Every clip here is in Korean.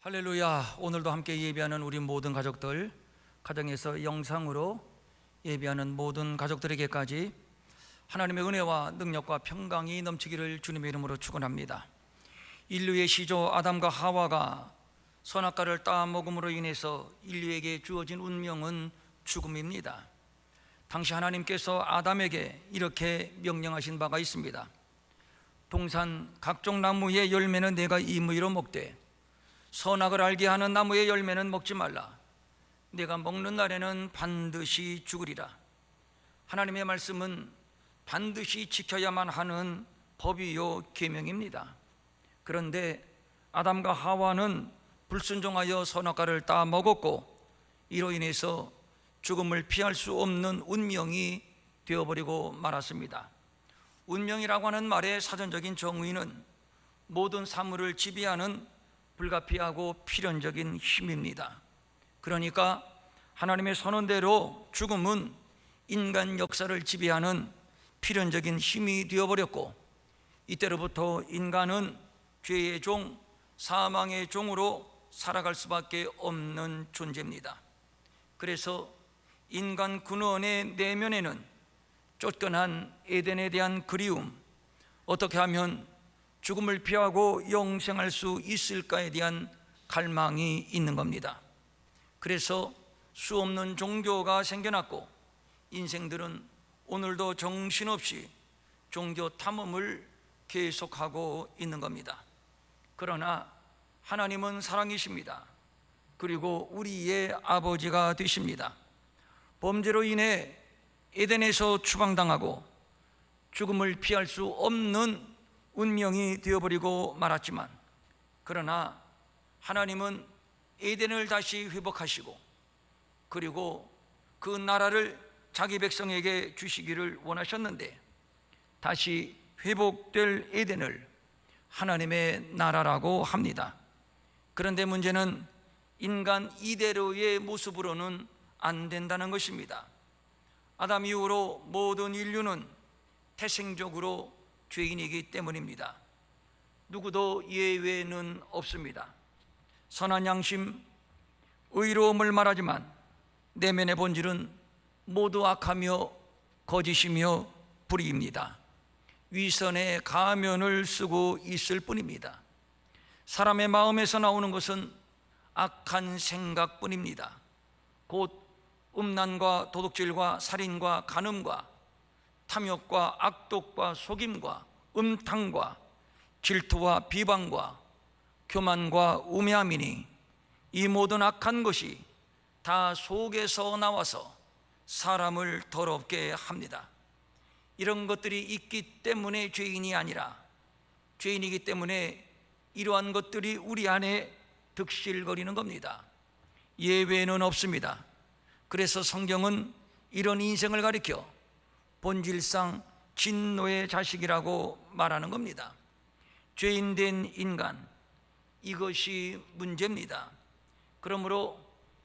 할렐루야. 오늘도 함께 예배하는 우리 모든 가족들, 가정에서 영상으로 예배하는 모든 가족들에게까지 하나님의 은혜와 능력과 평강이 넘치기를 주님의 이름으로 축원합니다. 인류의 시조 아담과 하와가 선악과를 따먹음으로 인해서 인류에게 주어진 운명은 죽음입니다. 당시 하나님께서 아담에게 이렇게 명령하신 바가 있습니다. 동산 각종 나무의 열매는 내가 임의로 먹되 선악을 알게 하는 나무의 열매는 먹지 말라. 내가 먹는 날에는 반드시 죽으리라. 하나님의 말씀은 반드시 지켜야만 하는 법이요 계명입니다. 그런데 아담과 하와는 불순종하여 선악과를 따 먹었고 이로 인해서 죽음을 피할 수 없는 운명이 되어버리고 말았습니다. 운명이라고 하는 말의 사전적인 정의는 모든 사물을 지배하는 불가피하고 필연적인 힘입니다. 그러니까 하나님의 선언대로 죽음은 인간 역사를 지배하는 필연적인 힘이 되어버렸고 이때로부터 인간은 죄의 종, 사망의 종으로 살아갈 수밖에 없는 존재입니다. 그래서 인간 근원의 내면에는 쫓겨난 에덴에 대한 그리움, 어떻게 하면 죽음을 피하고 영생할 수 있을까에 대한 갈망이 있는 겁니다. 그래서 수없는 종교가 생겨났고 인생들은 오늘도 정신없이 종교 탐험을 계속하고 있는 겁니다. 그러나 하나님은 사랑이십니다. 그리고 우리의 아버지가 되십니다. 범죄로 인해 에덴에서 추방당하고 죽음을 피할 수 없는 운명이 되어버리고 말았지만 그러나 하나님은 에덴을 다시 회복하시고 그리고 그 나라를 자기 백성에게 주시기를 원하셨는데 다시 회복될 에덴을 하나님의 나라라고 합니다. 그런데 문제는 인간 이대로의 모습으로는 안 된다는 것입니다. 아담 이후로 모든 인류는 태생적으로 죄인이기 때문입니다. 누구도 예외는 없습니다. 선한 양심, 의로움을 말하지만 내면의 본질은 모두 악하며 거짓이며 불의입니다. 위선의 가면을 쓰고 있을 뿐입니다. 사람의 마음에서 나오는 것은 악한 생각뿐입니다. 곧 음란과 도둑질과 살인과 간음과 탐욕과 악독과 속임과 음탕과 질투와 비방과 교만과 우매함이니 이 모든 악한 것이 다 속에서 나와서 사람을 더럽게 합니다. 이런 것들이 있기 때문에 죄인이 아니라 죄인이기 때문에 이러한 것들이 우리 안에 득실거리는 겁니다. 예외는 없습니다. 그래서 성경은 이런 인생을 가리켜 본질상 진노의 자식이라고 말하는 겁니다. 죄인된 인간, 이것이 문제입니다. 그러므로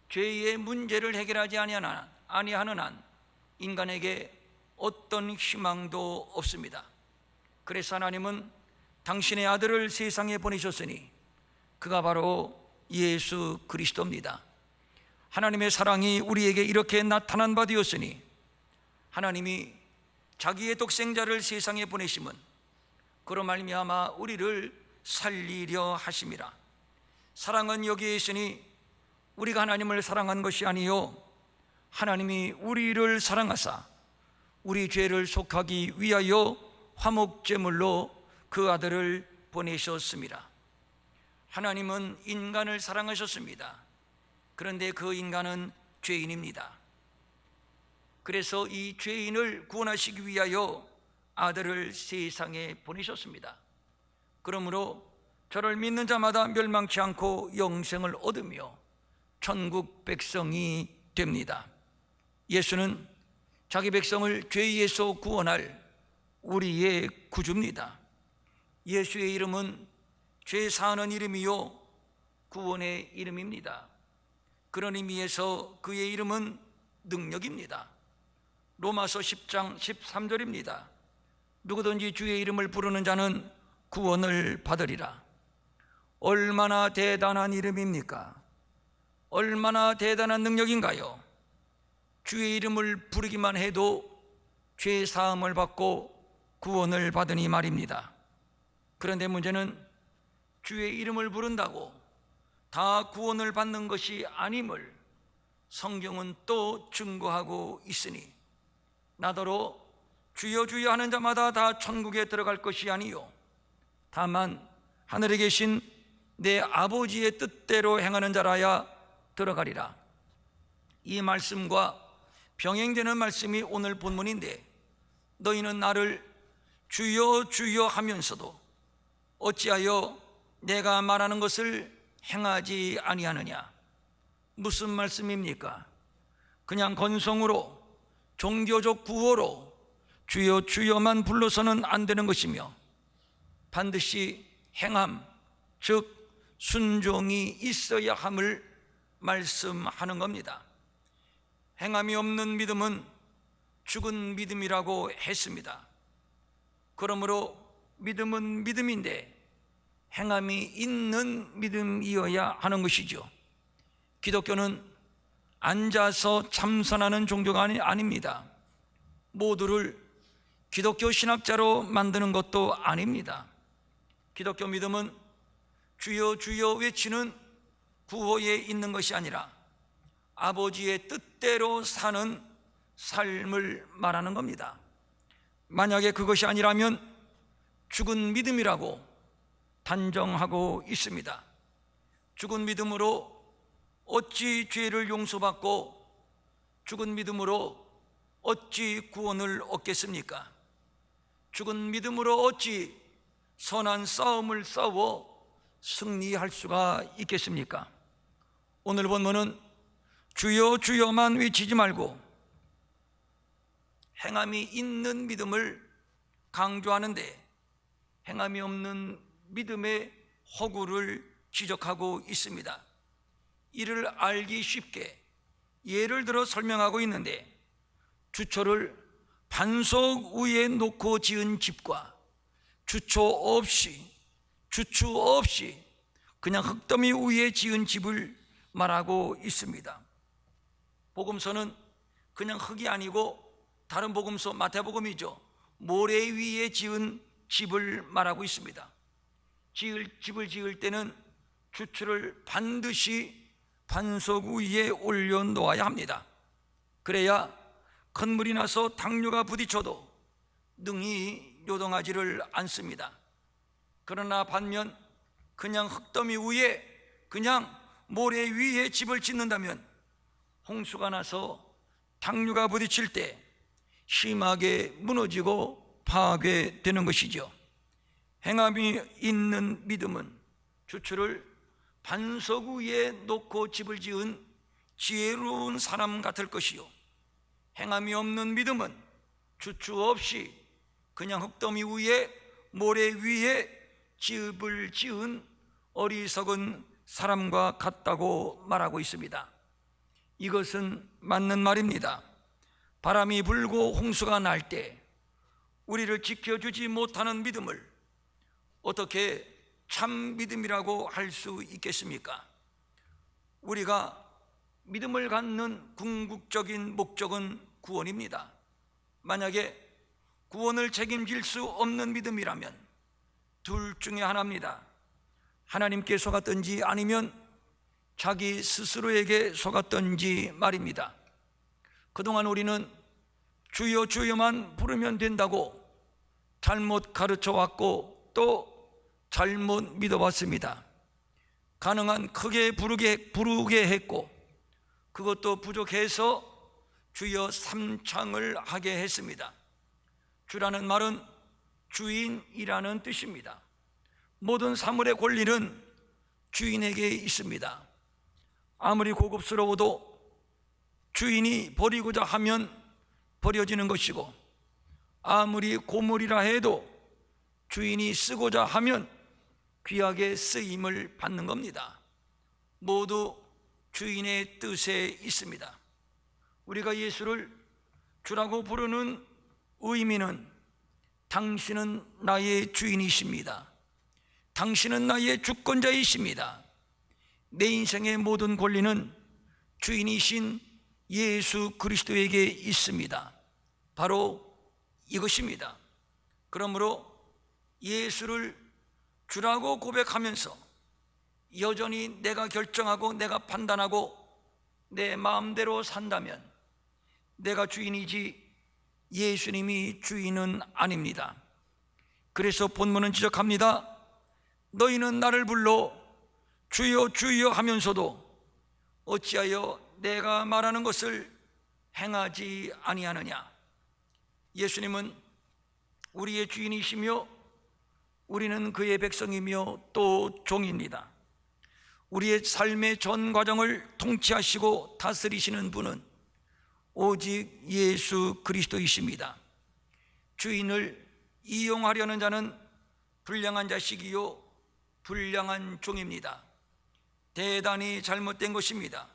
죄의 문제를 해결하지 아니하는 한 인간에게 어떤 희망도 없습니다. 그래서 하나님은 당신의 아들을 세상에 보내셨으니 그가 바로 예수 그리스도입니다. 하나님의 사랑이 우리에게 이렇게 나타난 바 되었으니 하나님이 자기의 독생자를 세상에 보내심은 그로 말미암아 우리를 살리려 하심이라. 사랑은 여기에 있으니 우리가 하나님을 사랑한 것이 아니요 하나님이 우리를 사랑하사 우리 죄를 속하기 위하여 화목제물로 그 아들을 보내셨습니다. 하나님은 인간을 사랑하셨습니다. 그런데 그 인간은 죄인입니다. 그래서 이 죄인을 구원하시기 위하여 아들을 세상에 보내셨습니다. 그러므로 저를 믿는 자마다 멸망치 않고 영생을 얻으며 천국 백성이 됩니다. 예수는 자기 백성을 죄에서 구원할 우리의 구주입니다. 예수의 이름은 죄 사하는 이름이요 구원의 이름입니다. 그런 의미에서 그의 이름은 능력입니다. 로마서 10장 13절입니다. 누구든지 주의 이름을 부르는 자는 구원을 받으리라. 얼마나 대단한 이름입니까? 얼마나 대단한 능력인가요? 주의 이름을 부르기만 해도 죄 사함을 받고 구원을 받으니 말입니다. 그런데 문제는 주의 이름을 부른다고 다 구원을 받는 것이 아님을 성경은 또 증거하고 있으니, 나더러 주여 주여 하는 자마다 다 천국에 들어갈 것이 아니요 다만 하늘에 계신 내 아버지의 뜻대로 행하는 자라야 들어가리라. 이 말씀과 병행되는 말씀이 오늘 본문인데, 너희는 나를 주여 주여 하면서도 어찌하여 내가 말하는 것을 행하지 아니하느냐? 무슨 말씀입니까? 그냥 건성으로 종교적 구호로 주여 주여만 불러서는 안 되는 것이며, 반드시 행함, 즉 순종이 있어야 함을 말씀하는 겁니다. 행함이 없는 믿음은 죽은 믿음이라고 했습니다. 그러므로 믿음은 믿음인데 행함이 있는 믿음이어야 하는 것이죠. 기독교는 앉아서 참선하는 종교가 아닙니다. 모두를 기독교 신학자로 만드는 것도 아닙니다. 기독교 믿음은 주여 주여 외치는 구호에 있는 것이 아니라 아버지의 뜻대로 사는 삶을 말하는 겁니다. 만약에 그것이 아니라면 죽은 믿음이라고 단정하고 있습니다. 죽은 믿음으로 어찌 죄를 용서받고 죽은 믿음으로 어찌 구원을 얻겠습니까? 죽은 믿음으로 어찌 선한 싸움을 싸워 승리할 수가 있겠습니까? 오늘 본문은 주여 주여만 외치지 말고 행함이 있는 믿음을 강조하는데, 행함이 없는 믿음의 허구를 지적하고 있습니다. 이를 알기 쉽게 예를 들어 설명하고 있는데, 주초를 반석 위에 놓고 지은 집과 주초 없이 그냥 흙더미 위에 지은 집을 말하고 있습니다. 복음서는 그냥 흙이 아니고 다른 복음서 마태복음이죠, 모래 위에 지은 집을 말하고 있습니다. 집을 지을 때는 주초를 반드시 반석 위에 올려놓아야 합니다. 그래야 큰 물이 나서 당뇨가 부딪혀도 능히 요동하지를 않습니다. 그러나 반면 그냥 흙더미 위에, 그냥 모래 위에 집을 짓는다면 홍수가 나서 당뇨가 부딪힐 때 심하게 무너지고 파괴되는 것이죠. 행함이 있는 믿음은 주초를 반석 위에 놓고 집을 지은 지혜로운 사람 같을 것이요, 행함이 없는 믿음은 주초 없이 그냥 흙더미 위에 모래 위에 집을 지은 어리석은 사람과 같다고 말하고 있습니다. 이것은 맞는 말입니다. 바람이 불고 홍수가 날 때 우리를 지켜주지 못하는 믿음을 어떻게 참 믿음이라고 할 수 있겠습니까? 우리가 믿음을 갖는 궁극적인 목적은 구원입니다. 만약에 구원을 책임질 수 없는 믿음이라면 둘 중에 하나입니다. 하나님께 속았든지 아니면 자기 스스로에게 속았든지 말입니다. 그동안 우리는 주여 주여만 부르면 된다고 잘못 가르쳐 왔고 또 잘못 믿어봤습니다. 가능한 크게 부르게 했고, 그것도 부족해서 주여 삼창을 하게 했습니다. 주라는 말은 주인이라는 뜻입니다. 모든 사물의 권리는 주인에게 있습니다. 아무리 고급스러워도 주인이 버리고자 하면 버려지는 것이고, 아무리 고물이라 해도 주인이 쓰고자 하면 귀하게 쓰임을 받는 겁니다. 모두 주인의 뜻에 있습니다. 우리가 예수를 주라고 부르는 의미는 당신은 나의 주인이십니다, 당신은 나의 주권자이십니다. 내 인생의 모든 권리는 주인이신 예수 그리스도에게 있습니다. 바로 이것입니다. 그러므로 예수를 주라고 고백하면서 여전히 내가 결정하고 내가 판단하고 내 마음대로 산다면 내가 주인이지 예수님이 주인은 아닙니다. 그래서 본문은 지적합니다. 너희는 나를 불러 주여 주여 하면서도 어찌하여 내가 말하는 것을 행하지 아니하느냐. 예수님은 우리의 주인이시며 우리는 그의 백성이며 또 종입니다. 우리의 삶의 전 과정을 통치하시고 다스리시는 분은 오직 예수 그리스도이십니다. 주인을 이용하려는 자는 불량한 자식이요 불량한 종입니다. 대단히 잘못된 것입니다.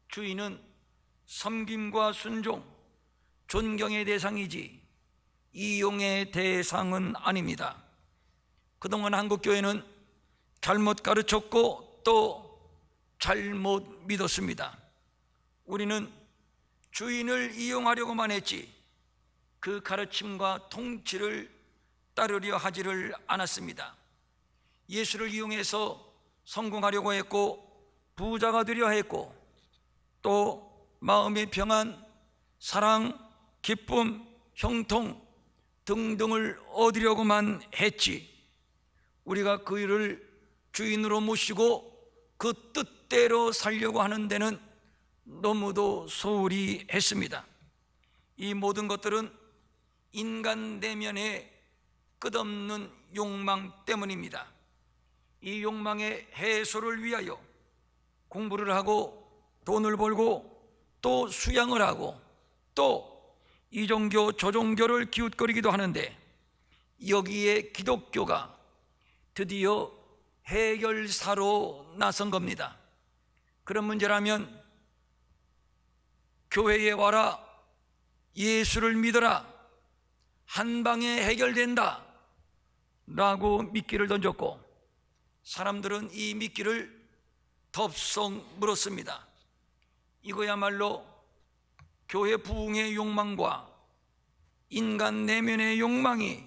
주인은 섬김과 순종, 존경의 대상이지 이용의 대상은 아닙니다. 그동안 한국교회는 잘못 가르쳤고 또 잘못 믿었습니다. 우리는 주인을 이용하려고만 했지 그 가르침과 통치를 따르려 하지를 않았습니다. 예수를 이용해서 성공하려고 했고 부자가 되려 했고 또 마음의 평안, 사랑, 기쁨, 형통 등등을 얻으려고만 했지 우리가 그 일을 주인으로 모시고 그 뜻대로 살려고 하는 데는 너무도 소홀히 했습니다. 이 모든 것들은 인간 내면의 끝없는 욕망 때문입니다. 이 욕망의 해소를 위하여 공부를 하고 돈을 벌고 또 수양을 하고 또 이 종교 저 종교를 기웃거리기도 하는데 여기에 기독교가 드디어 해결사로 나선 겁니다. 그런 문제라면 교회에 와라, 예수를 믿어라, 한 방에 해결된다 라고 미끼를 던졌고 사람들은 이 미끼를 덥석 물었습니다. 이거야말로 교회 부흥의 욕망과 인간 내면의 욕망이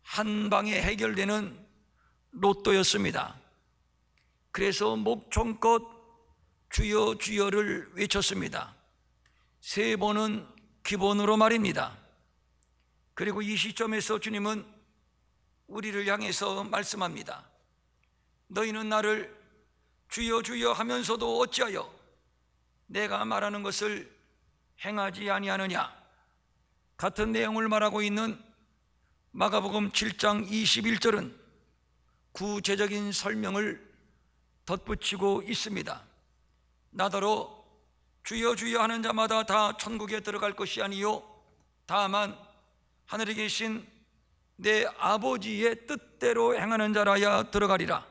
한 방에 해결되는 로또였습니다. 그래서 목청껏 주여 주여를 외쳤습니다. 3번은 기본으로 말입니다. 그리고 이 시점에서 주님은 우리를 향해서 말씀합니다. 너희는 나를 주여 주여 하면서도 어찌하여 내가 말하는 것을 행하지 아니하느냐. 같은 내용을 말하고 있는 마가복음 7장 21절은 구체적인 설명을 덧붙이고 있습니다. 나더러 주여 주여 하는 자마다 다 천국에 들어갈 것이 아니요 다만 하늘에 계신 내 아버지의 뜻대로 행하는 자라야 들어가리라.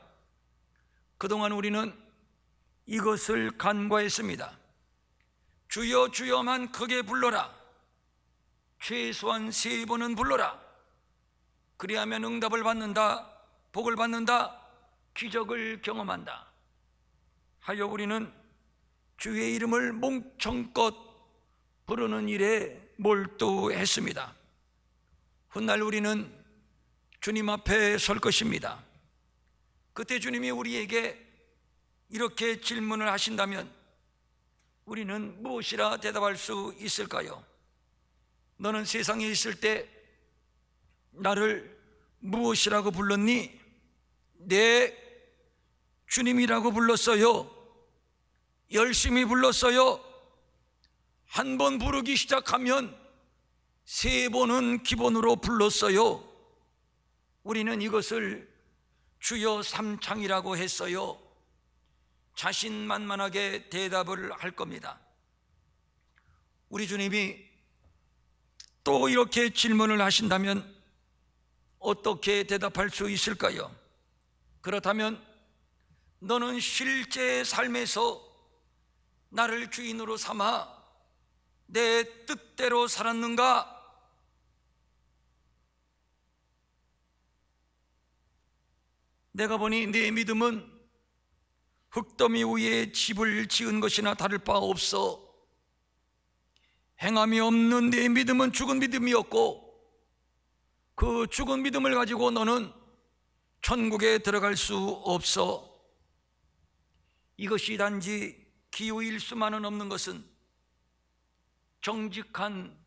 그동안 우리는 이것을 간과했습니다. 주여 주여만 크게 불러라. 최소한 3번은 불러라. 그리하면 응답을 받는다, 복을 받는다, 기적을 경험한다 하여 우리는 주의 이름을 몽청껏 부르는 일에 몰두했습니다. 훗날 우리는 주님 앞에 설 것입니다. 그때 주님이 우리에게 이렇게 질문을 하신다면 우리는 무엇이라 대답할 수 있을까요? 너는 세상에 있을 때 나를 무엇이라고 불렀니? 내 주님이라고 불렀어요. 열심히 불렀어요. 한 번 부르기 시작하면 3번은 기본으로 불렀어요. 우리는 이것을 주여 삼창이라고 했어요. 자신만만하게 대답을 할 겁니다. 우리 주님이 또 이렇게 질문을 하신다면 어떻게 대답할 수 있을까요? 그렇다면 너는 실제 삶에서 나를 주인으로 삼아 내 뜻대로 살았는가? 내가 보니 내 믿음은 흙더미 위에 집을 지은 것이나 다를 바 없어. 행함이 없는 내 믿음은 죽은 믿음이었고, 그 죽은 믿음을 가지고 너는 천국에 들어갈 수 없어. 이것이 단지 기호일 수만은 없는 것은 정직한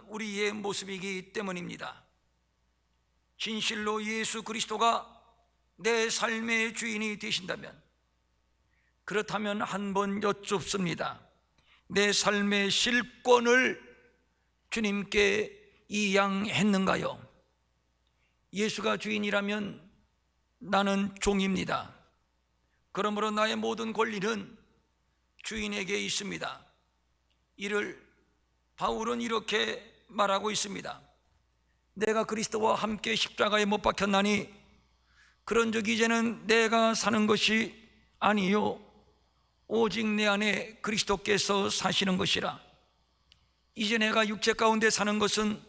우리의 모습이기 때문입니다. 진실로 예수 그리스도가 내 삶의 주인이 되신다면, 그렇다면 한번 여쭙습니다. 내 삶의 실권을 주님께 이양했는가요? 예수가 주인이라면 나는 종입니다. 그러므로 나의 모든 권리는 주인에게 있습니다. 이를 바울은 이렇게 말하고 있습니다. 내가 그리스도와 함께 십자가에 못 박혔나니 그런즉 이제는 내가 사는 것이 아니요 오직 내 안에 그리스도께서 사시는 것이라. 이제 내가 육체 가운데 사는 것은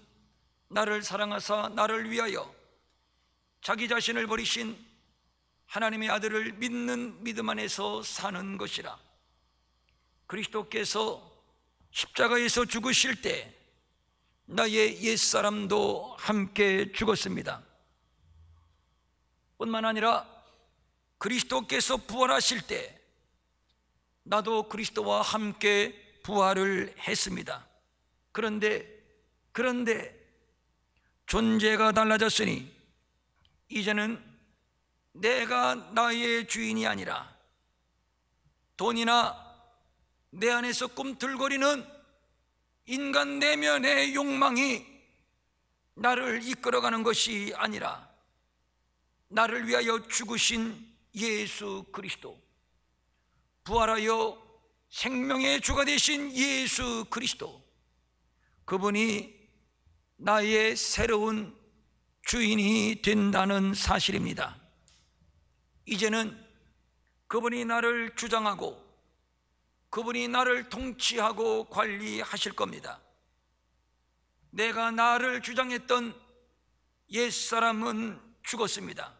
나를 사랑하사 나를 위하여 자기 자신을 버리신 하나님의 아들을 믿는 믿음 안에서 사는 것이라. 그리스도께서 십자가에서 죽으실 때 나의 옛사람도 함께 죽었습니다. 뿐만 아니라 그리스도께서 부활하실 때 나도 그리스도와 함께 부활을 했습니다. 그런데 존재가 달라졌으니 이제는 내가 나의 주인이 아니라 돈이나 내 안에서 꿈틀거리는 인간 내면의 욕망이 나를 이끌어가는 것이 아니라 나를 위하여 죽으신 예수 그리스도, 부활하여 생명의 주가 되신 예수 그리스도, 그분이 나의 새로운 주인이 된다는 사실입니다. 이제는 그분이 나를 주장하고 그분이 나를 통치하고 관리하실 겁니다. 내가 나를 주장했던 옛사람은 죽었습니다.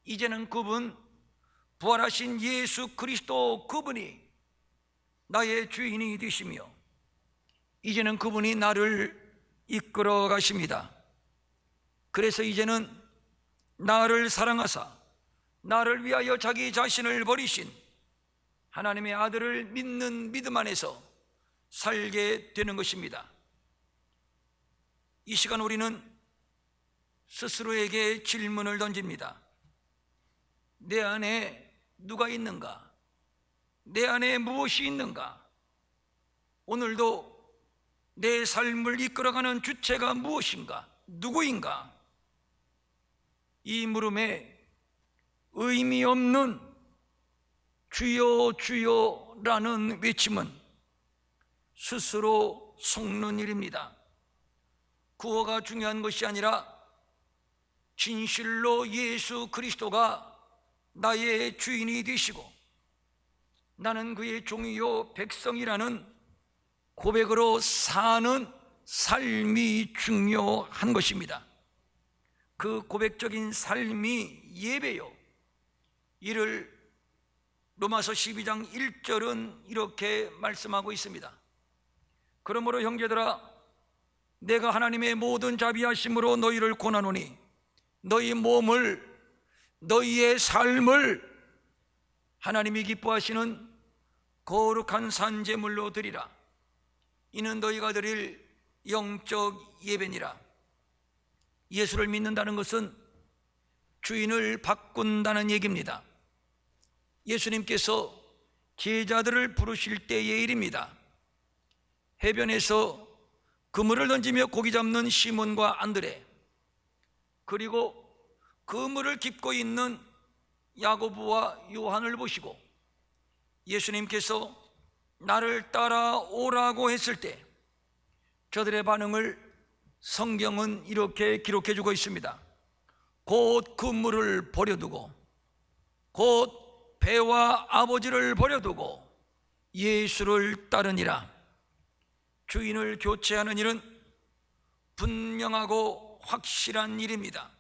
이제는 그분, 부활하신 예수 그리스도, 그분이 나의 주인이 되시며 이제는 그분이 나를 이끌어 가십니다. 그래서 이제는 나를 사랑하사 나를 위하여 자기 자신을 버리신 하나님의 아들을 믿는 믿음 안에서 살게 되는 것입니다. 이 시간 우리는 스스로에게 질문을 던집니다. 내 안에 누가 있는가? 내 안에 무엇이 있는가? 오늘도 내 삶을 이끌어가는 주체가 무엇인가? 누구인가? 이 물음에 의미 없는 주여 주여라는 외침은 스스로 속는 일입니다. 구호가 중요한 것이 아니라 진실로 예수 그리스도가 나의 주인이 되시고 나는 그의 종이요 백성이라는 고백으로 사는 삶이 중요한 것입니다. 그 고백적인 삶이 예배요. 이를 로마서 12장 1절은 이렇게 말씀하고 있습니다. 그러므로 형제들아, 내가 하나님의 모든 자비하심으로 너희를 권하노니 너희 몸을, 너희의 삶을 하나님이 기뻐하시는 거룩한 산제물로 드리라. 이는 너희가 드릴 영적 예배니라. 예수를 믿는다는 것은 주인을 바꾼다는 얘기입니다. 예수님께서 제자들을 부르실 때의 일입니다. 해변에서 그물을 던지며 고기 잡는 시몬과 안드레, 그리고 그물을 깁고 있는 야고보와 요한을 보시고 예수님께서 나를 따라오라고 했을 때 저들의 반응을 성경은 이렇게 기록해 주고 있습니다. 곧 그물을 버려두고, 곧 배와 아버지를 버려두고 예수를 따르니라. 주인을 교체하는 일은 분명하고 확실한 일입니다.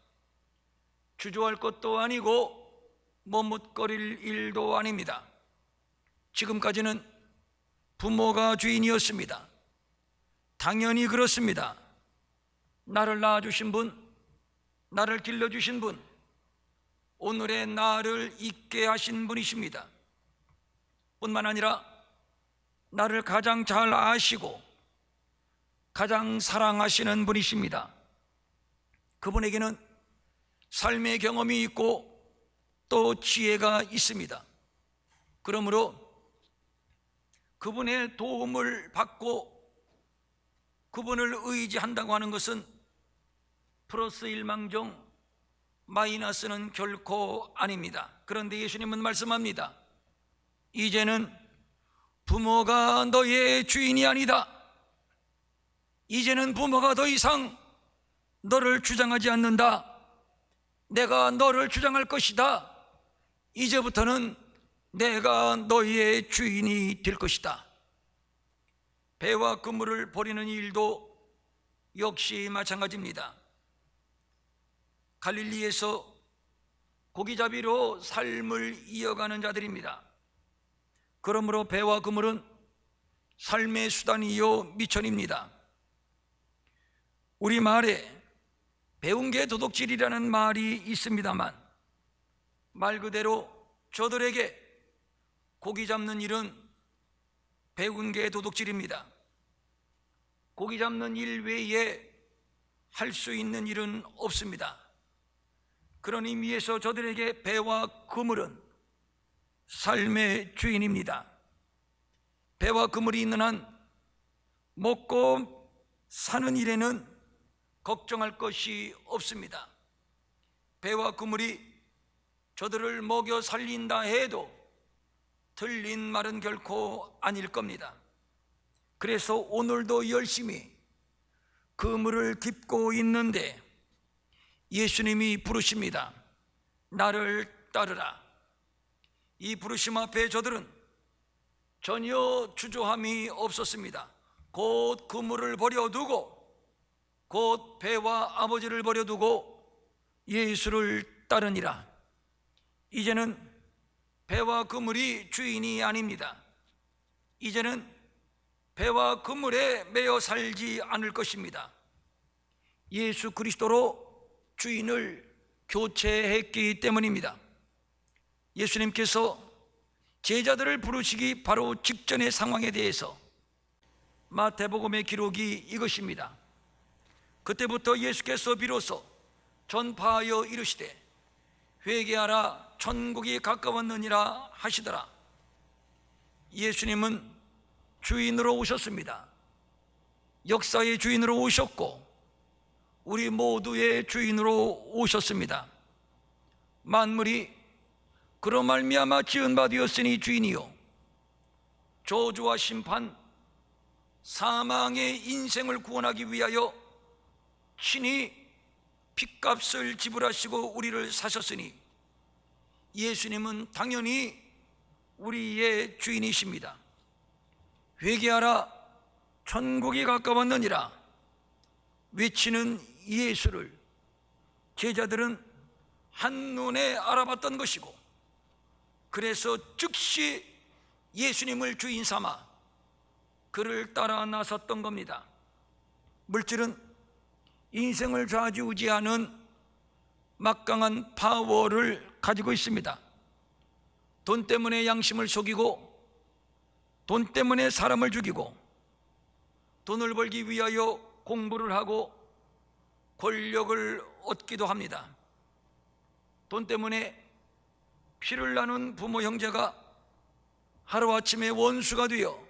주저할 것도 아니고 머뭇거릴 일도 아닙니다. 지금까지는 부모가 주인이었습니다. 당연히 그렇습니다. 나를 낳아주신 분, 나를 길러주신 분, 오늘의 나를 있게 하신 분이십니다. 뿐만 아니라 나를 가장 잘 아시고 가장 사랑하시는 분이십니다. 그분에게는 삶의 경험이 있고 또 지혜가 있습니다. 그러므로 그분의 도움을 받고 그분을 의지한다고 하는 것은 플러스 일망정 마이너스는 결코 아닙니다. 그런데 예수님은 말씀합니다. 이제는 부모가 너의 주인이 아니다. 이제는 부모가 더 이상 너를 주장하지 않는다. 내가 너를 주장할 것이다. 이제부터는 내가 너희의 주인이 될 것이다. 배와 그물을 버리는 일도 역시 마찬가지입니다. 갈릴리에서 고기잡이로 삶을 이어가는 자들입니다. 그러므로 배와 그물은 삶의 수단이요 미천입니다. 우리말에 배운 게 도둑질이라는 말이 있습니다만 말 그대로 저들에게 고기 잡는 일은 배운 게 도둑질입니다. 고기 잡는 일 외에 할 수 있는 일은 없습니다. 그런 의미에서 저들에게 배와 그물은 삶의 주인입니다. 배와 그물이 있는 한 먹고 사는 일에는 걱정할 것이 없습니다. 배와 그물이 저들을 먹여 살린다 해도 틀린 말은 결코 아닐 겁니다. 그래서 오늘도 열심히 그물을 깁고 있는데 예수님이 부르십니다. 나를 따르라. 이 부르심 앞에 저들은 전혀 주저함이 없었습니다. 곧 그물을 버려두고 곧 배와 아버지를 버려두고 예수를 따르니라. 이제는 배와 그물이 주인이 아닙니다. 이제는 배와 그물에 매여 살지 않을 것입니다. 예수 그리스도로 주인을 교체했기 때문입니다. 예수님께서 제자들을 부르시기 바로 직전의 상황에 대해서 마태복음의 기록이 이것입니다. 그때부터 예수께서 비로소 전파하여 이르시되 회개하라 천국이 가까웠느니라 하시더라. 예수님은 주인으로 오셨습니다. 역사의 주인으로 오셨고 우리 모두의 주인으로 오셨습니다. 만물이 그로 말미암아 지은 바 되었으니 주인이요 저주와 심판 사망의 인생을 구원하기 위하여 친히 핏값을 지불하시고 우리를 사셨으니 예수님은 당연히 우리의 주인이십니다. 회개하라 천국이 가까웠느니라 외치는 예수를 제자들은 한눈에 알아봤던 것이고 그래서 즉시 예수님을 주인 삼아 그를 따라 나섰던 겁니다. 물질은 인생을 좌지우지하는 막강한 파워를 가지고 있습니다. 돈 때문에 양심을 속이고 돈 때문에 사람을 죽이고 돈을 벌기 위하여 공부를 하고 권력을 얻기도 합니다. 돈 때문에 피를 나눈 부모 형제가 하루아침에 원수가 되어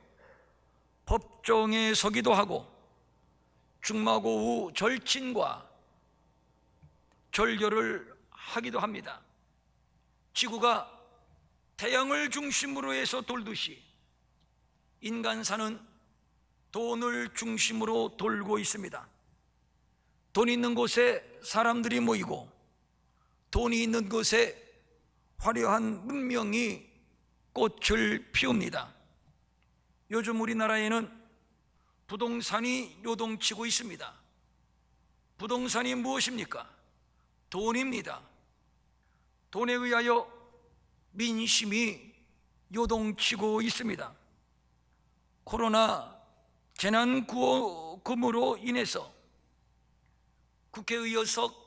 법정에 서기도 하고 중마고 후 절친과 절교를 하기도 합니다. 지구가 태양을 중심으로 해서 돌듯이 인간사는 돈을 중심으로 돌고 있습니다. 돈 있는 곳에 사람들이 모이고 돈이 있는 곳에 화려한 문명이 꽃을 피웁니다. 요즘 우리나라에는 부동산이 요동치고 있습니다. 부동산이 무엇입니까? 돈입니다. 돈에 의하여 민심이 요동치고 있습니다. 코로나 재난구호금으로 인해서 국회의석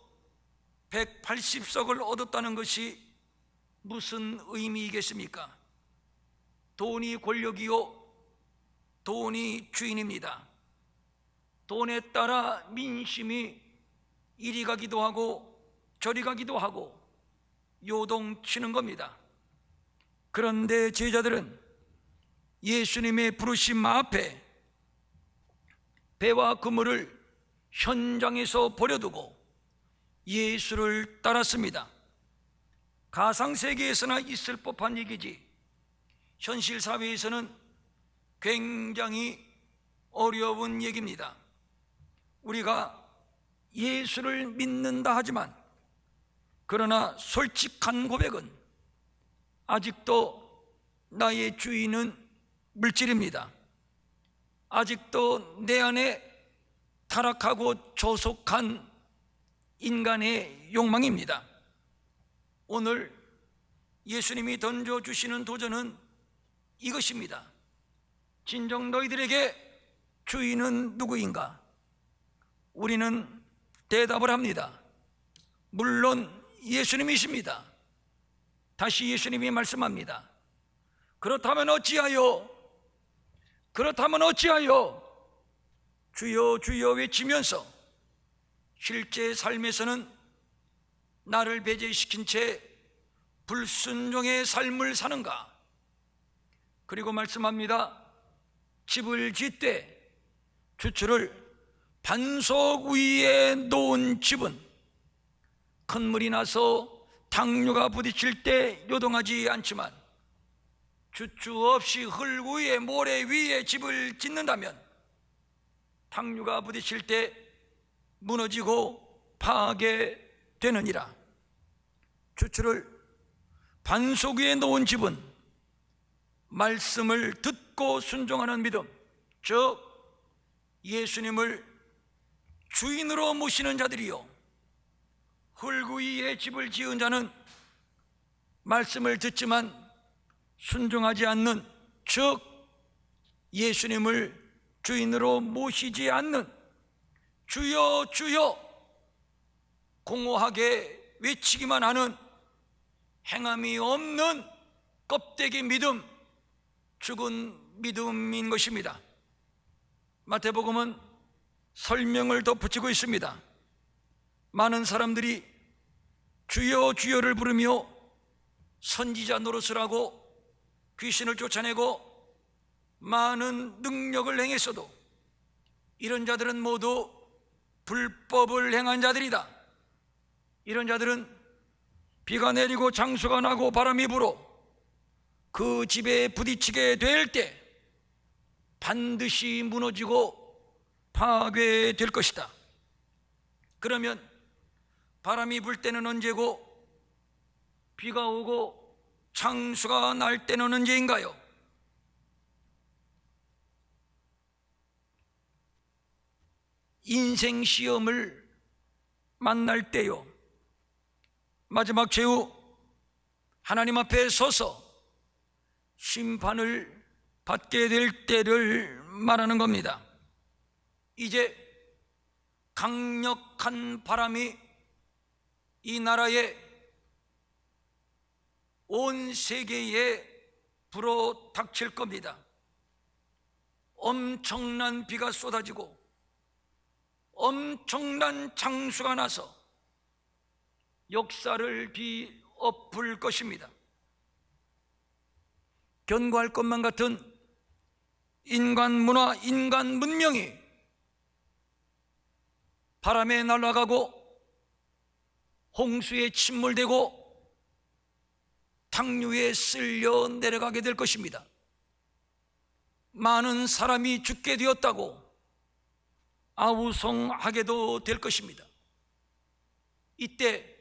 180석을 얻었다는 것이 무슨 의미이겠습니까? 돈이 권력이요, 돈이 주인입니다. 돈에 따라 민심이 이리 가기도 하고 저리 가기도 하고 요동치는 겁니다. 그런데 제자들은 예수님의 부르심 앞에 배와 그물을 현장에서 버려두고 예수를 따랐습니다. 가상세계에서나 있을 법한 얘기지 현실 사회에서는 굉장히 어려운 얘기입니다. 우리가 예수를 믿는다 하지만 그러나 솔직한 고백은 아직도 나의 주인은 물질입니다. 아직도 내 안에 타락하고 조속한 인간의 욕망입니다. 오늘 예수님이 던져주시는 도전은 이것입니다. 진정 너희들에게 주인은 누구인가? 우리는 대답을 합니다. 물론 예수님이십니다. 다시 예수님이 말씀합니다. 그렇다면 어찌하여 주여 주여 외치면서 실제 삶에서는 나를 배제시킨 채 불순종의 삶을 사는가? 그리고 말씀합니다. 집을 짓되 주추를 반석 위에 놓은 집은 큰 물이 나서 당류가 부딪힐 때 요동하지 않지만 주추 없이 흙 위에 모래 위에 집을 짓는다면 당류가 부딪힐 때 무너지고 파괴되느니라. 주추를 반석 위에 놓은 집은 말씀을 듣고 순종하는 믿음, 즉 예수님을 주인으로 모시는 자들이요, 흙 위에 집을 지은 자는 말씀을 듣지만 순종하지 않는, 즉 예수님을 주인으로 모시지 않는, 주여 주여 공허하게 외치기만 하는 행함이 없는 껍데기 믿음, 죽은 믿음인 것입니다. 마태복음은 설명을 덧붙이고 있습니다. 많은 사람들이 주여 주여를 부르며 선지자 노릇을 하고 귀신을 쫓아내고 많은 능력을 행했어도 이런 자들은 모두 불법을 행한 자들이다. 이런 자들은 비가 내리고 장수가 나고 바람이 불어 그 집에 부딪히게 될 때 반드시 무너지고 파괴될 것이다. 그러면 바람이 불 때는 언제고 비가 오고 장수가 날 때는 언제인가요? 인생 시험을 만날 때요, 마지막 최후 하나님 앞에 서서 심판을 받게 될 때를 말하는 겁니다. 이제 강력한 바람이 이 나라에 온 세계에 불어 닥칠 겁니다. 엄청난 비가 쏟아지고 엄청난 장수가 나서 역사를 뒤엎을 것입니다. 견고할 것만 같은 인간 문화, 인간 문명이 바람에 날아가고 홍수에 침몰되고 탕류에 쓸려 내려가게 될 것입니다. 많은 사람이 죽게 되었다고 아우성하게도 될 것입니다. 이때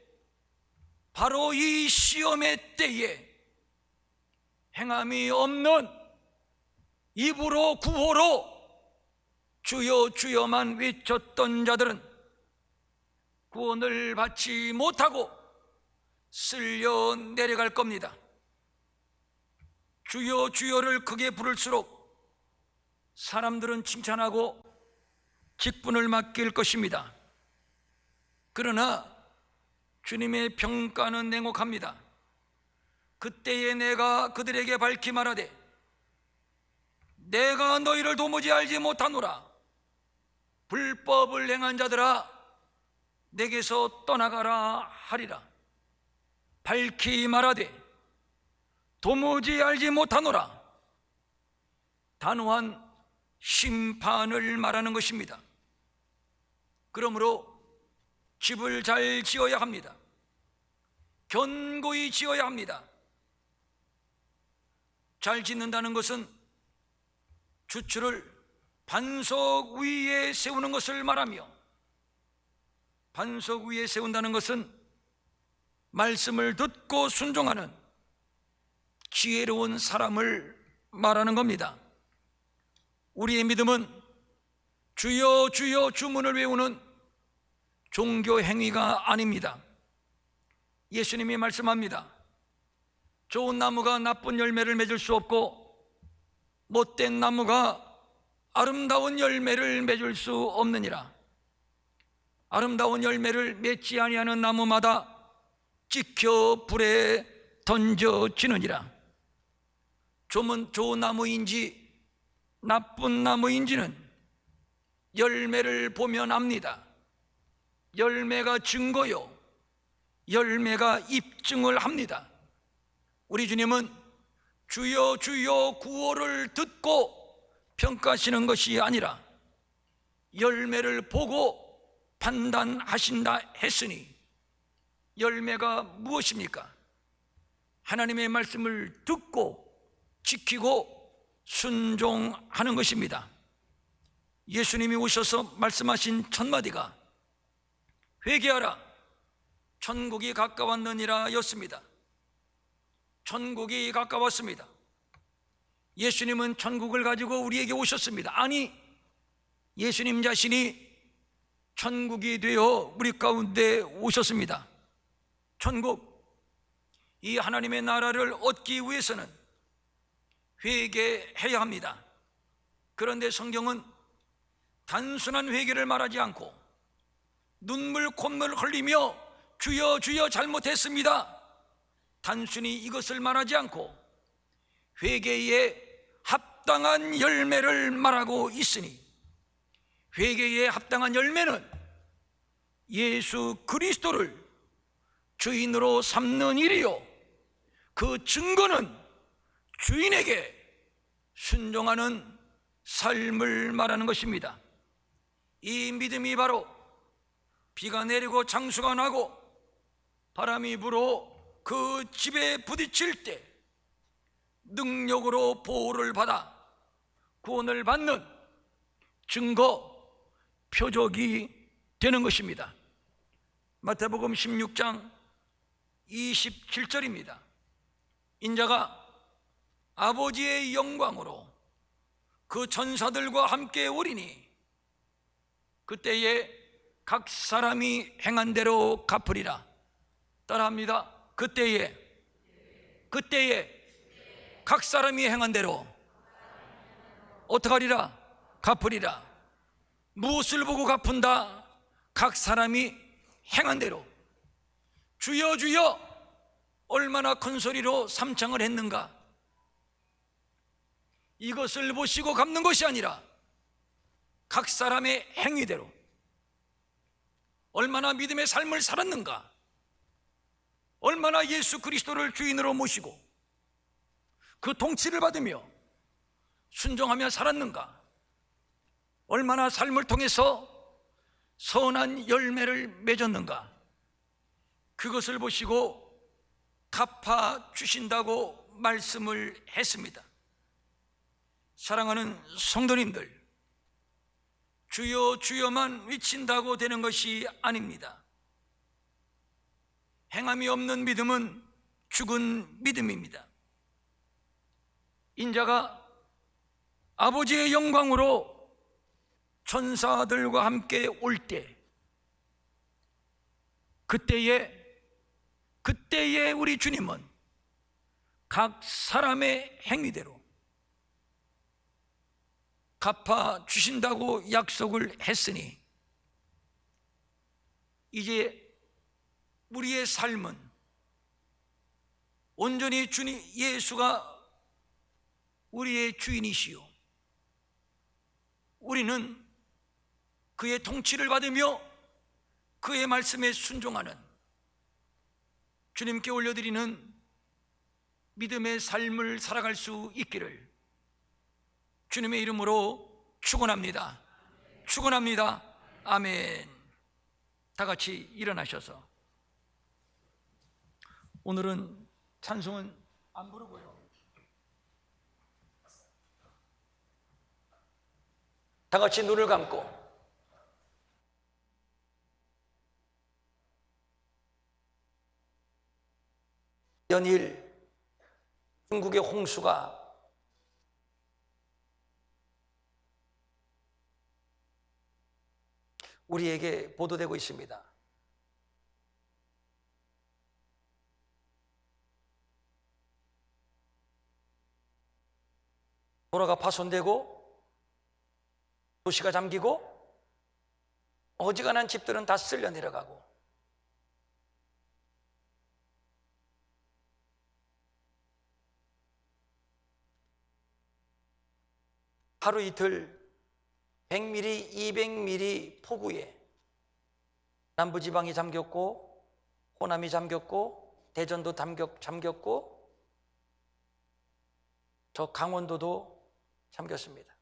바로 이 시험의 때에 행함이 없는 입으로 구호로 주여 주여만 외쳤던 자들은 구원을 받지 못하고 쓸려 내려갈 겁니다. 주여 주여를 크게 부를수록 사람들은 칭찬하고 직분을 맡길 것입니다. 그러나 주님의 평가는 냉혹합니다. 그때에 내가 그들에게 밝히 말하되 내가 너희를 도무지 알지 못하노라. 불법을 행한 자들아 내게서 떠나가라 하리라. 밝히 말하되 도무지 알지 못하노라. 단호한 심판을 말하는 것입니다. 그러므로 집을 잘 지어야 합니다. 견고히 지어야 합니다. 잘 짓는다는 것은 주추를 반석 위에 세우는 것을 말하며, 반석 위에 세운다는 것은 말씀을 듣고 순종하는 지혜로운 사람을 말하는 겁니다. 우리의 믿음은 주여 주여 주문을 외우는 종교 행위가 아닙니다. 예수님이 말씀합니다. 좋은 나무가 나쁜 열매를 맺을 수 없고 못된 나무가 아름다운 열매를 맺을 수 없느니라. 아름다운 열매를 맺지 아니하는 나무마다 찍혀 불에 던져지느니라. 좋은 나무인지 나쁜 나무인지는 열매를 보면 압니다. 열매가 증거요, 열매가 입증을 합니다. 우리 주님은 주여 주여 구호를 듣고 평가하시는 것이 아니라 열매를 보고 판단하신다 했으니, 열매가 무엇입니까? 하나님의 말씀을 듣고 지키고 순종하는 것입니다. 예수님이 오셔서 말씀하신 첫 마디가 회개하라 천국이 가까웠느니라 였습니다. 천국이 가까웠습니다. 예수님은 천국을 가지고 우리에게 오셨습니다. 아니, 예수님 자신이 천국이 되어 우리 가운데 오셨습니다. 천국, 이 하나님의 나라를 얻기 위해서는 회개해야 합니다. 그런데 성경은 단순한 회개를 말하지 않고 눈물 콧물 흘리며 주여 주여 잘못했습니다, 단순히 이것을 말하지 않고 회개에 합당한 열매를 말하고 있으니, 회개에 합당한 열매는 예수 그리스도를 주인으로 삼는 일이요, 그 증거는 주인에게 순종하는 삶을 말하는 것입니다. 이 믿음이 바로 비가 내리고 장수가 나고 바람이 불어 그 집에 부딪힐 때 능력으로 보호를 받아 구원을 받는 증거, 표적이 되는 것입니다. 마태복음 16장 27절입니다. 인자가 아버지의 영광으로 그 천사들과 함께 오리니 그때에 각 사람이 행한 대로 갚으리라. 따라합니다. 그때에 각 사람이 행한 대로 어떡하리라? 갚으리라. 무엇을 보고 갚은다? 각 사람이 행한 대로. 주여 주여 얼마나 큰 소리로 삼창을 했는가? 이것을 보시고 갚는 것이 아니라 각 사람의 행위대로 얼마나 믿음의 삶을 살았는가? 얼마나 예수 그리스도를 주인으로 모시고 그 통치를 받으며 순종하며 살았는가? 얼마나 삶을 통해서 선한 열매를 맺었는가? 그것을 보시고 갚아 주신다고 말씀을 했습니다. 사랑하는 성도님들, 주여 주여만 외친다고 되는 것이 아닙니다. 행함이 없는 믿음은 죽은 믿음입니다. 인자가 아버지의 영광으로 천사들과 함께 올 때, 그때에 그때의 우리 주님은 각 사람의 행위대로 갚아 주신다고 약속을 했으니 이제 우리의 삶은 온전히 주님 예수가 우리의 주인이시요, 우리는 그의 통치를 받으며 그의 말씀에 순종하는 주님께 올려드리는 믿음의 삶을 살아갈 수 있기를 주님의 이름으로 축원합니다. 축원합니다. 아멘. 다 같이 일어나셔서, 오늘은 찬송은 안 부르고요, 다 같이 눈을 감고 연일 중국의 홍수가 우리에게 보도되고 있습니다. 도로가 파손되고 도시가 잠기고 어지간한 집들은 다 쓸려 내려가고, 하루 이틀 100mm, 200mm 폭우에 남부지방이 잠겼고 호남이 잠겼고 대전도 잠겼고 저 강원도도 잠겼습니다.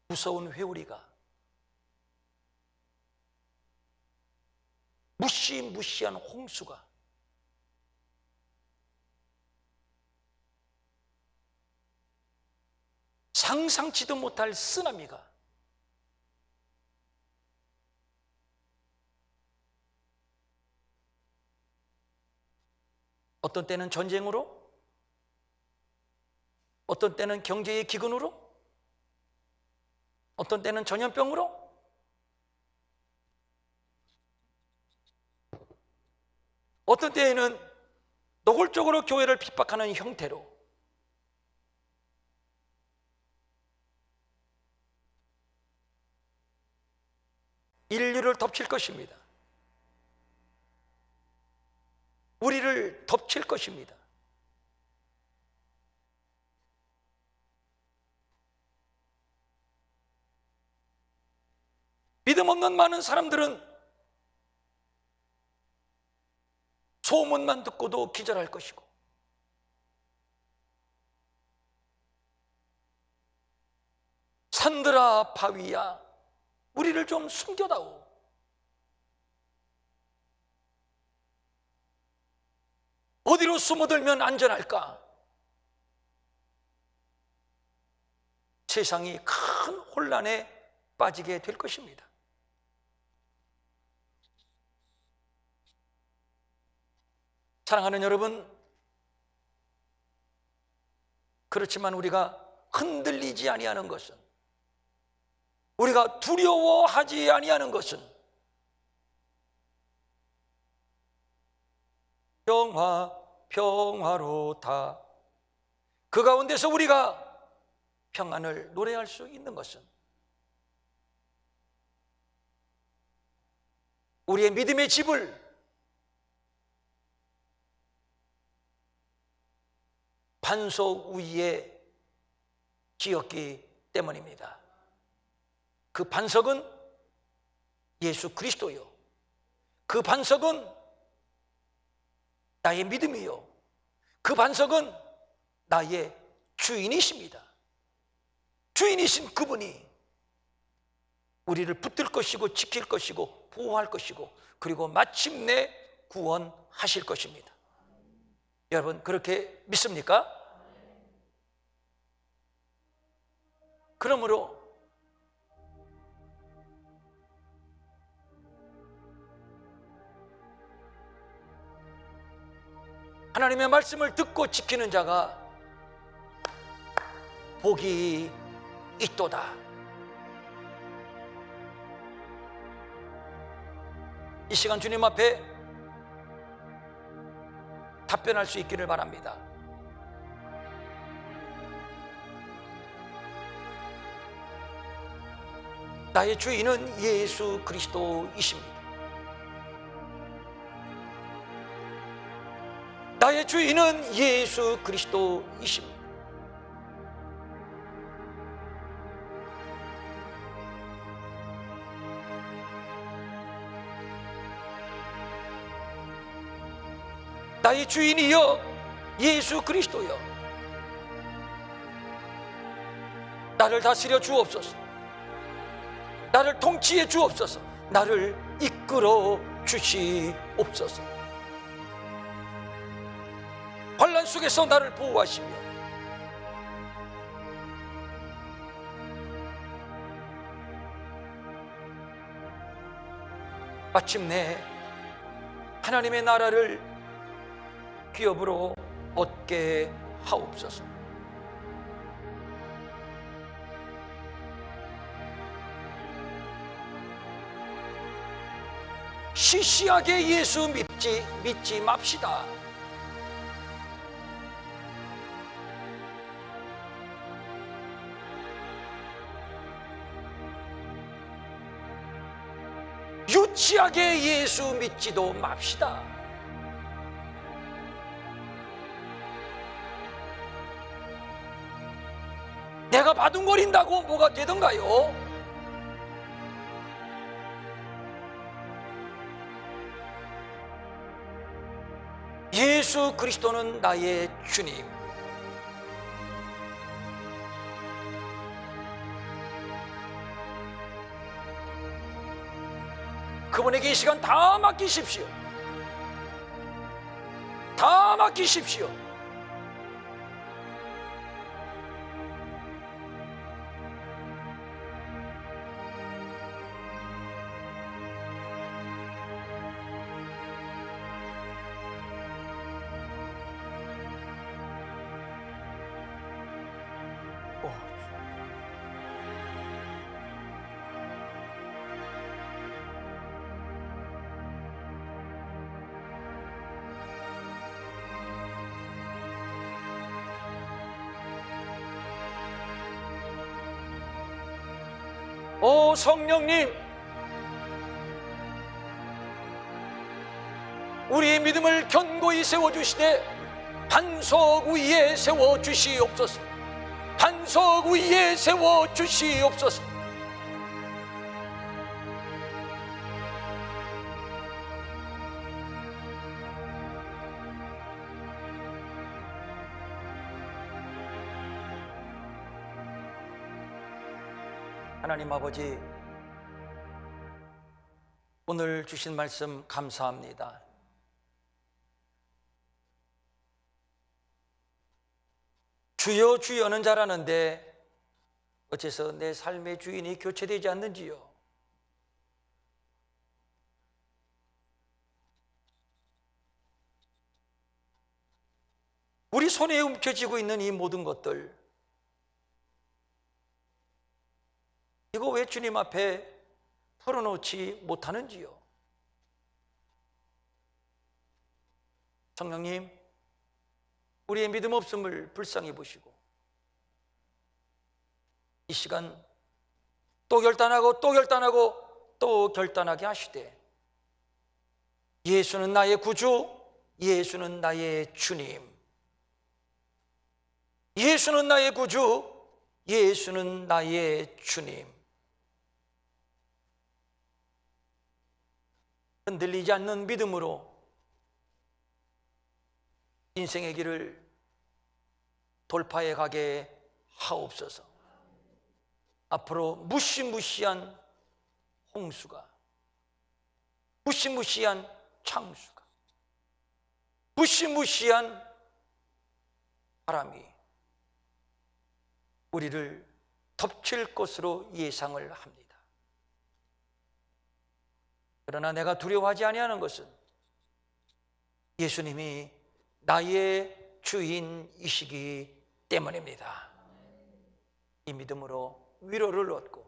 무서운 회오리가, 무시무시한 홍수가, 상상치도 못할 쓰나미가 어떤 때는 전쟁으로, 어떤 때는 경제의 기근으로, 어떤 때는 전염병으로, 어떤 때에는 노골적으로 교회를 핍박하는 형태로 인류를 덮칠 것입니다. 우리를 덮칠 것입니다. 믿음 없는 많은 사람들은 소문만 듣고도 기절할 것이고, 산들아 바위야 우리를 좀 숨겨다오, 어디로 숨어들면 안전할까? 세상이 큰 혼란에 빠지게 될 것입니다. 사랑하는 여러분, 그렇지만 우리가 흔들리지 아니하는 것은, 우리가 두려워하지 아니하는 것은 평화로다. 그 가운데서 우리가 평안을 노래할 수 있는 것은 우리의 믿음의 집을 반석 위에 지었기 때문입니다. 그 반석은 예수 그리스도요, 그 반석은 나의 믿음이요, 그 반석은 나의 주인이십니다. 주인이신 그분이 우리를 붙들 것이고 지킬 것이고 보호할 것이고, 그리고 마침내 구원하실 것입니다. 여러분, 그렇게 믿습니까? 그러므로 하나님의 말씀을 듣고 지키는 자가 복이 있도다. 이 시간 주님 앞에 답변할 수 있기를 바랍니다. 나의 주인은 예수 그리스도이십니다. 나의 주인은 예수 그리스도이십니다. 나의 주인이여 예수 그리스도여, 나를 다스려 주옵소서. 나를 통치해 주옵소서. 나를 이끌어 주시옵소서. 환난 속에서 나를 보호하시며 마침내 하나님의 나라를 기업으로 얻게 하옵소서. 시시하게 예수 믿지 맙시다. 유치하게 예수 믿지도 맙시다. 내가 바둥거린다고 뭐가 되던가요? 예수 그리스도는 나의 주님. 그분에게 이 시간 다 맡기십시오. 다 맡기십시오. 오 성령님, 우리의 믿음을 견고히 세워주시되 반석 위에 세워주시옵소서. 반석 위에 세워주시옵소서. 하나님 아버지, 오늘 주신 말씀 감사합니다. 주여 주여는 잘하는데 어째서 내 삶의 주인이 교체되지 않는지요? 우리 손에 움켜쥐고 있는 이 모든 것들, 이거 왜 주님 앞에 풀어놓지 못하는지요? 성령님, 우리의 믿음 없음을 불쌍히 보시고 이 시간 또 결단하고 또 결단하고 또 결단하게 하시되, 예수는 나의 구주, 예수는 나의 주님, 예수는 나의 구주, 예수는 나의 주님. 흔들리지 않는 믿음으로 인생의 길을 돌파해 가게 하옵소서. 앞으로 무시무시한 홍수가, 무시무시한 창수가, 무시무시한 바람이 우리를 덮칠 것으로 예상을 합니다. 그러나 내가 두려워하지 아니하는 것은 예수님이 나의 주인이시기 때문입니다. 이 믿음으로 위로를 얻고,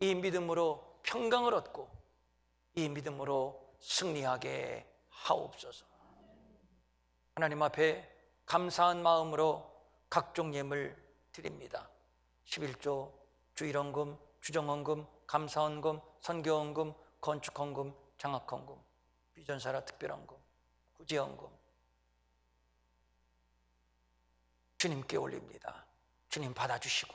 이 믿음으로 평강을 얻고, 이 믿음으로 승리하게 하옵소서. 하나님 앞에 감사한 마음으로 각종 예물 드립니다. 11조, 주일헌금, 주정헌금, 감사헌금, 선교헌금, 건축헌금, 장학헌금, 비전사라 특별헌금, 구제헌금 주님께 올립니다. 주님 받아주시고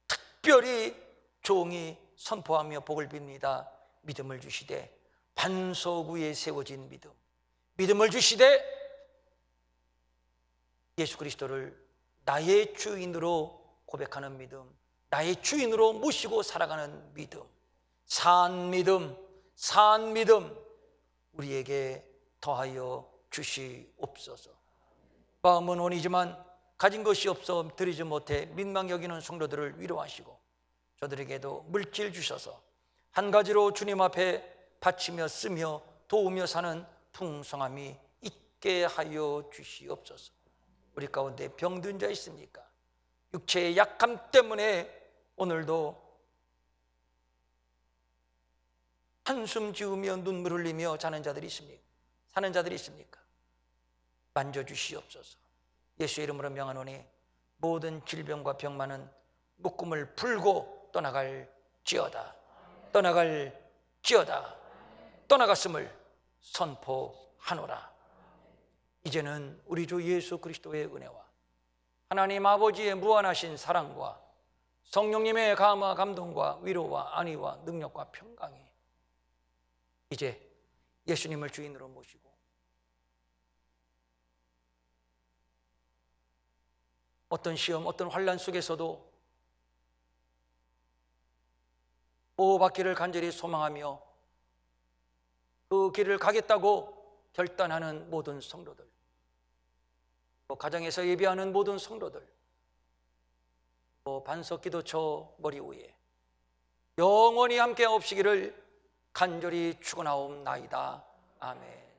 특별히 종이 선포하며 복을 빕니다. 믿음을 주시되 반석 위에 세워진 믿음, 믿음을 주시되 예수 그리스도를 나의 주인으로 고백하는 믿음, 나의 주인으로 모시고 살아가는 믿음, 산 믿음, 산 믿음 우리에게 더하여 주시옵소서. 마음은 원이지만 가진 것이 없어 드리지 못해 민망 여기는 성도들을 위로하시고 저들에게도 물질 주셔서 한 가지로 주님 앞에 바치며 쓰며 도우며 사는 풍성함이 있게 하여 주시옵소서. 우리 가운데 병든 자 있습니까? 육체의 약함 때문에 오늘도 한숨 지으며 눈물 흘리며 자는 자들이 있습니까? 사는 자들이 있습니까? 만져주시옵소서. 예수의 이름으로 명하노니 모든 질병과 병만은 묶음을 풀고 떠나갈지어다. 떠나갈지어다. 떠나갔음을 선포하노라. 이제는 우리 주 예수 그리스도의 은혜와 하나님 아버지의 무한하신 사랑과 성령님의 감화 감동과 위로와 안위와 능력과 평강이 이제 예수님을 주인으로 모시고 어떤 시험, 어떤 환난 속에서도 보호받기를 간절히 소망하며 그 길을 가겠다고 결단하는 모든 성도들, 또 가정에서 예배하는 모든 성도들, 또 반석기도처 머리 위에 영원히 함께 없으기를 간절히 축원하옵나이다. 아멘.